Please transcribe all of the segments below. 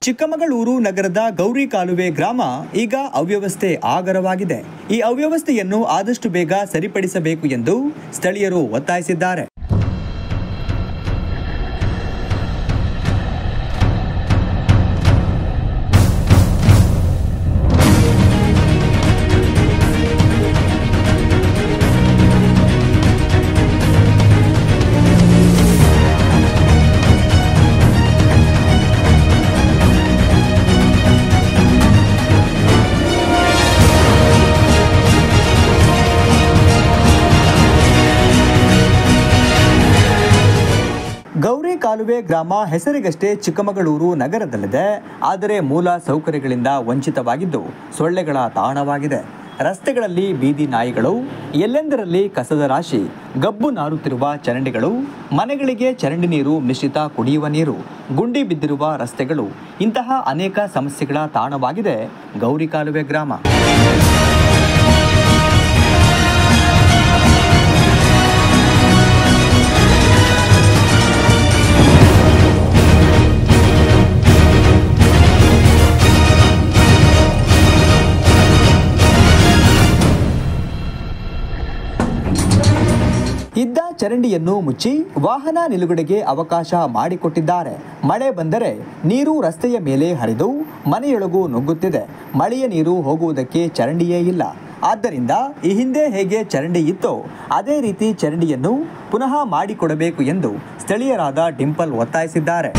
ಚಿಕ್ಕಮಗಳೂರು ನಗರದ ಗೌರಿ ಕಾಲುವೆ ಗ್ರಾಮ ಈಗ ಅವ್ಯವಸ್ಥೆ ಆಗರವಾಗಿದೆ. ಈ ಅವ್ಯವಸ್ಥೆಯನ್ನು ಆದಷ್ಟು ಬೇಗ ಸರಿಪಡಿಸಬೇಕು ಎಂದು ಸ್ಥಳೀಯರು ಒತ್ತಾಯಿಸಿದ್ದಾರೆ. ಗೌರಿ ಕಾಲುವೆ ಗ್ರಾಮ ಹೆಸರಿಗಷ್ಟೇ ಚಿಕ್ಕಮಗಳೂರು ನಗರದಲ್ಲಿದೆ. ಆದರೆ ಮೂಲ ಸೌಕರ್ಯಗಳಿಂದ ವಂಚಿತವಾಗಿದ್ದು ಸೊಳ್ಳೆಗಳ ತಾಣವಾಗಿದೆ. ರಸ್ತೆಗಳಲ್ಲಿ ಬೀದಿ ನಾಯಿಗಳು, ಎಲ್ಲೆಂದರಲ್ಲಿ ಕಸದ ರಾಶಿ, ಗಬ್ಬು ನಾರುತ್ತಿರುವ ಚರಂಡಿಗಳು, ಮನೆಗಳಿಗೆ ಚರಂಡಿ ನೀರು ಮಿಶ್ರಿತ ಕುಡಿಯುವ ನೀರು, ಗುಂಡಿ ಬಿದ್ದಿರುವ ರಸ್ತೆಗಳು, ಇಂತಹ ಅನೇಕ ಸಮಸ್ಯೆಗಳ ತಾಣವಾಗಿದೆ ಗೌರಿ ಕಾಲುವೆ ಗ್ರಾಮ. ಇದ್ದ ಚರಂಡಿಯನ್ನು ಮುಚ್ಚಿ ವಾಹನ ನಿಲುಗಡೆಗೆ ಅವಕಾಶ ಮಾಡಿಕೊಟ್ಟಿದ್ದಾರೆ. ಮಳೆ ಬಂದರೆ ನೀರು ರಸ್ತೆಯ ಮೇಲೆ ಹರಿದು ಮನೆಯೊಳಗೂ ನುಗ್ಗುತ್ತಿದೆ. ಮಳೆಯ ನೀರು ಹೋಗುವುದಕ್ಕೆ ಚರಂಡಿಯೇ ಇಲ್ಲ. ಆದ್ದರಿಂದ ಈ ಹಿಂದೆ ಹೇಗೆ ಚರಂಡಿ ಇತ್ತೋ ಅದೇ ರೀತಿ ಚರಂಡಿಯನ್ನು ಪುನಃ ಮಾಡಿಕೊಡಬೇಕು ಎಂದು ಸ್ಥಳೀಯರಾದ ಡಿಂಪಲ್ ಒತ್ತಾಯಿಸಿದ್ದಾರೆ.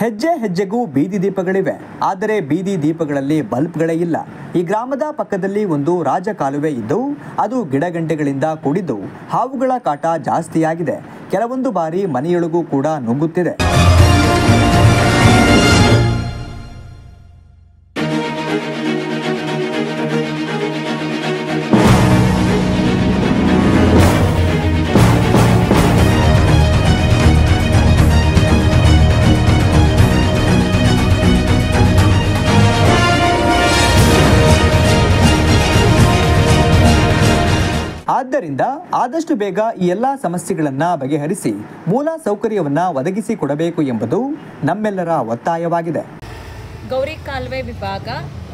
ಹೆಜ್ಜೆ ಹೆಜ್ಜೆಗೂ ಬೀದಿ ದೀಪಗಳಿವೆ. ಆದರೆ ಬೀದಿ ದೀಪಗಳಲ್ಲಿ ಬಲ್ಬ್ಗಳೇ ಇಲ್ಲ. ಈ ಗ್ರಾಮದ ಪಕ್ಕದಲ್ಲಿ ಒಂದು ರಾಜ ಕಾಲುವೆ ಇದ್ದು ಅದು ಗಿಡಗಂಟೆಗಳಿಂದ ಕೂಡಿದ್ದು ಹಾವುಗಳ ಕಾಟ ಜಾಸ್ತಿಯಾಗಿದೆ. ಕೆಲವೊಂದು ಬಾರಿ ಮನೆಯೊಳಗೂ ಕೂಡ ನುಗ್ಗುತ್ತಿದೆ. ಆದ್ದರಿಂದ ಆದಷ್ಟು ಬೇಗ ಈ ಎಲ್ಲ ಸಮಸ್ಯೆಗಳನ್ನು ಬಗೆಹರಿಸಿ ಮೂಲ ಸೌಕರ್ಯವನ್ನು ಒದಗಿಸಿಕೊಡಬೇಕು ಎಂಬುದು ನಮ್ಮೆಲ್ಲರ ಒತ್ತಾಯವಾಗಿದೆ. ಗೌರಿ ಕಾಲುವೆ ವಿಭಾಗ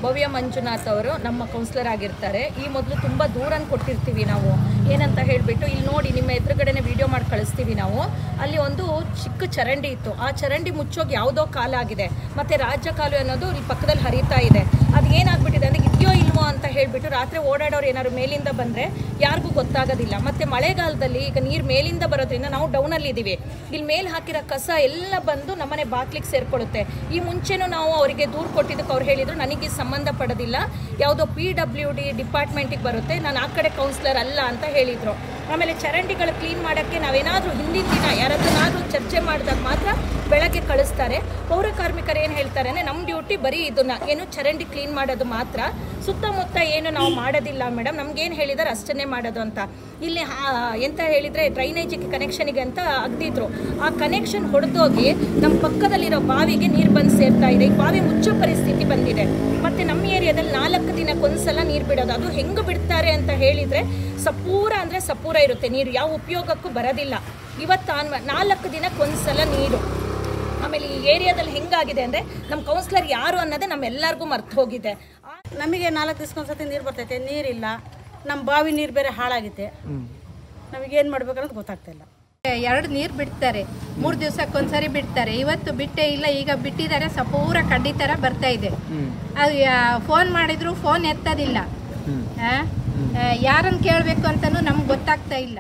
ಭವ್ಯ ಮಂಜುನಾಥ್ ಅವರು ನಮ್ಮ ಕೌನ್ಸಿಲರ್ ಆಗಿರ್ತಾರೆ. ಈ ಮೊದಲು ತುಂಬ ದೂರನ್ನು ಕೊಟ್ಟಿರ್ತೀವಿ ನಾವು. ಏನಂತ ಹೇಳಿಬಿಟ್ಟು ಇಲ್ಲಿ ನೋಡಿ ನಿಮ್ಮ ಎದುರುಗಡೆನೆ ವಿಡಿಯೋ ಮಾಡಿ ಕಳಿಸ್ತೀವಿ ನಾವು. ಅಲ್ಲಿ ಒಂದು ಚಿಕ್ಕ ಚರಂಡಿ ಇತ್ತು. ಆ ಚರಂಡಿ ಮುಚ್ಚೋಗಿ ಯಾವುದೋ ಕಾಲ ಆಗಿದೆ. ಮತ್ತು ರಾಜ್ಯ ಕಾಲುವೆ ಅನ್ನೋದು ಇಲ್ಲಿ ಪಕ್ಕದಲ್ಲಿ ಹರಿತಾ ಇದೆ. ಅದು ಏನಾಗ್ಬಿಟ್ಟಿದೆ ಅಂದರೆ ಇದೆಯೋ ಇಲ್ವೋ ಅಂತ ಹೇಳಿಬಿಟ್ಟು ರಾತ್ರಿ ಓಡಾಡೋರು ಏನಾದ್ರು ಮೇಲಿಂದ ಬಂದರೆ ಯಾರಿಗೂ ಗೊತ್ತಾಗೋದಿಲ್ಲ. ಮತ್ತು ಮಳೆಗಾಲದಲ್ಲಿ ಈಗ ನೀರು ಮೇಲಿಂದ ಬರೋದ್ರಿಂದ ನಾವು ಡೌನಲ್ಲಿ ಇದ್ದೀವಿ. ಇಲ್ಲಿ ಮೇಲೆ ಹಾಕಿರೋ ಕಸ ಎಲ್ಲ ಬಂದು ನಮ್ಮನೆ ಬಾಕ್ಲಿಗೆ ಸೇರಿಕೊಳ್ಳುತ್ತೆ. ಈ ಮುಂಚೆನೂ ನಾವು ಅವರಿಗೆ ದೂರು ಕೊಟ್ಟಿದ್ದಕ್ಕೆ ಅವ್ರು ಹೇಳಿದರು ನನಗೆ ಸಂಬಂಧ ಪಡೋದಿಲ್ಲ, ಯಾವುದೋ PWD ಡಿಪಾರ್ಟ್ಮೆಂಟಿಗೆ ಬರುತ್ತೆ, ನಾನು ಆ ಕಡೆ ಕೌನ್ಸಿಲರ್ ಅಲ್ಲ ಅಂತ ಹೇಳಿದರು. ಆಮೇಲೆ ಚರಂಡಿಗಳು ಕ್ಲೀನ್ ಮಾಡೋಕ್ಕೆ ನಾವೇನಾದರೂ ಹಿಂದಿನ ದಿನ ಯಾರದನ್ನಾದರೂ ಚರ್ಚೆ ಮಾಡಿದಾಗ ಮಾತ್ರ ಬೆಳಗ್ಗೆ ಕಳಿಸ್ತಾರೆ. ಪೌರ ಕಾರ್ಮಿಕರು ಏನು ಹೇಳ್ತಾರೆ ಅಂದರೆ ನಮ್ಮ ಡ್ಯೂಟಿ ಬರೀ ಇದನ್ನು ಏನು ಚರಂಡಿ ಕ್ಲೀನ್ ಮಾಡೋದು ಮಾತ್ರ, ಸುತ್ತಮುತ್ತ ಏನು ನಾವು ಮಾಡೋದಿಲ್ಲ ಮೇಡಮ್, ನಮಗೇನು ಹೇಳಿದ್ದಾರೆ ಅಷ್ಟನ್ನೇ ಮಾಡೋದು ಅಂತ. ಇಲ್ಲಿ ಎಂತ ಹೇಳಿದರೆ ಡ್ರೈನೇಜಿಗೆ ಕನೆಕ್ಷನಿಗೆ ಅಂತ ಅಗ್ದಿದ್ರು. ಆ ಕನೆಕ್ಷನ್ ಹೊಡೆದೋಗಿ ನಮ್ಮ ಪಕ್ಕದಲ್ಲಿರೋ ಬಾವಿಗೆ ನೀರು ಬಂದು ಸೇರ್ತಾ ಇದೆ. ಈ ಬಾವಿ ಮುಚ್ಚೋ ಪರಿಸ್ಥಿತಿ ಬಂದಿದೆ. ಮತ್ತು ನಮ್ಮ ಏರಿಯಾದಲ್ಲಿ 4 ದಿನಕ್ಕೊಂದ್ಸಲ ನೀರು ಬಿಡೋದು. ಅದು ಹೆಂಗೆ ಬಿಡ್ತಾರೆ ಅಂತ ಹೇಳಿದರೆ ಸಪೂರ ಅಂದರೆ ಸಪೂರ ಇರುತ್ತೆ ನೀರು, ಯಾವ ಉಪಯೋಗಕ್ಕೂ ಬರೋದಿಲ್ಲ. ಇವತ್ತು 4 ದಿನಕ್ಕೊಂದ್ಸಲ ನೀರು. ಆಮೇಲೆ ಈ ಏರಿಯಾದಲ್ಲಿ ಹೆಂಗಾಗಿದೆ ಅಂದರೆ ನಮ್ಮ ಕೌನ್ಸಿಲರ್ ಯಾರು ಅನ್ನೋದೇ ನಮ್ಮೆಲ್ಲರಿಗೂ ಮರ್ತು ಹೋಗಿದೆ. ನಮಗೆ 4 ದಿವಸಕ್ಕೊಂದ್ಸತಿ ನೀರು ಬರ್ತೈತೆ, ನೀರಿಲ್ಲ. ನಮ್ಮ ಬಾವಿ ನೀರು ಬೇರೆ ಹಾಳಾಗಿದೆ. ನಮಗೇನು ಮಾಡ್ಬೇಕನ್ನೋದು ಗೊತ್ತಾಗ್ತಾಯಿಲ್ಲ. 2 ನೀರು ಬಿಡ್ತಾರೆ, 3 ದಿವಸಕ್ಕೊಂದ್ಸರಿ ಬಿಡ್ತಾರೆ. ಇವತ್ತು ಬಿಟ್ಟೇ ಇಲ್ಲ, ಈಗ ಬಿಟ್ಟಿದ್ದಾರೆ. ಪೂರ ಕಡ್ಡಿ ಥರ ಬರ್ತಾ ಇದೆ. ಅದು ಫೋನ್ ಮಾಡಿದ್ರು ಫೋನ್ ಎತ್ತೋದಿಲ್ಲ. ಯಾರನ್ನು ಕೇಳಬೇಕು ಅಂತಲೂ ನಮ್ಗೆ ಗೊತ್ತಾಗ್ತಾ ಇಲ್ಲ.